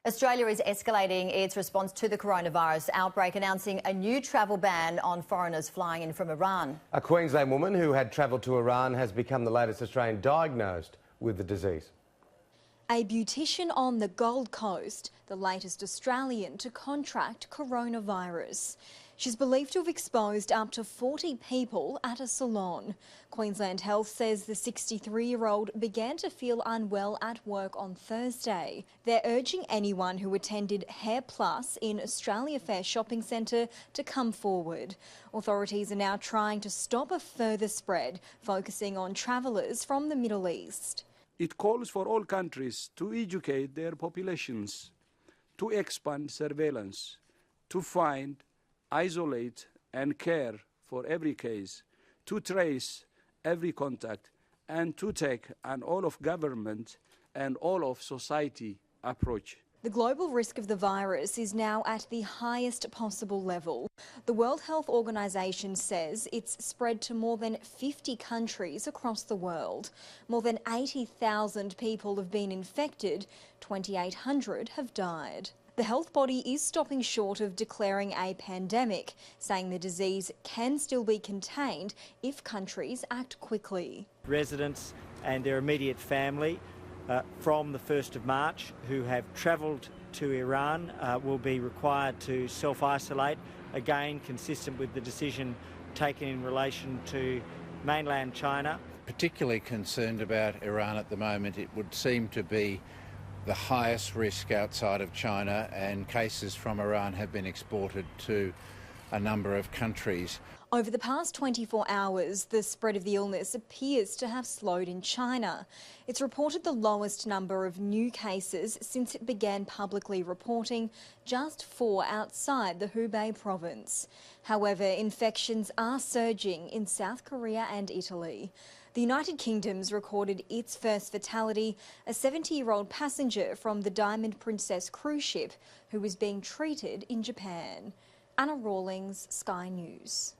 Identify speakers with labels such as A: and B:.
A: Australia is escalating its response to the coronavirus outbreak, announcing a new travel ban on foreigners flying in from Iran.
B: A Queensland woman who had travelled to Iran has become the latest Australian diagnosed with the disease.
C: A beautician on the Gold Coast, the latest Australian to contract coronavirus. She's believed to have exposed up to 40 people at a salon. Qld Health says the 63-year-old began to feel unwell at work on Thursday. They're urging anyone who attended Hair Plus in Australia Fair Shopping Centre to come forward. Authorities are now trying to stop a further spread, focusing on travellers from the Middle East.
D: It calls for all countries to educate their populations, to expand surveillance, to find, isolate and care for every case, to trace every contact, and to take an all-of-government and all-of-society approach.
C: The global risk of the virus is now at the highest possible level. The World Health Organization says it's spread to more than 50 countries across the world. More than 80,000 people have been infected, 2,800 have died. The health body is stopping short of declaring a pandemic, saying the disease can still be contained if countries act quickly.
E: Residents and their immediate family from the 1st of March who have travelled to Iran will be required to self-isolate, again consistent with the decision taken in relation to mainland China.
F: Particularly concerned about Iran at the moment. It would seem to be the highest risk outside of China, and cases from Iran have been exported to a number of countries.
C: Over the past 24 hours, the spread of the illness appears to have slowed in China. It's reported the lowest number of new cases since it began publicly reporting, just 4 outside the Hubei province. However, infections are surging in South Korea and Italy. The United Kingdom's recorded its first fatality, a 70-year-old passenger from the Diamond Princess cruise ship who was being treated in Japan. Anna Rawlings, Sky News.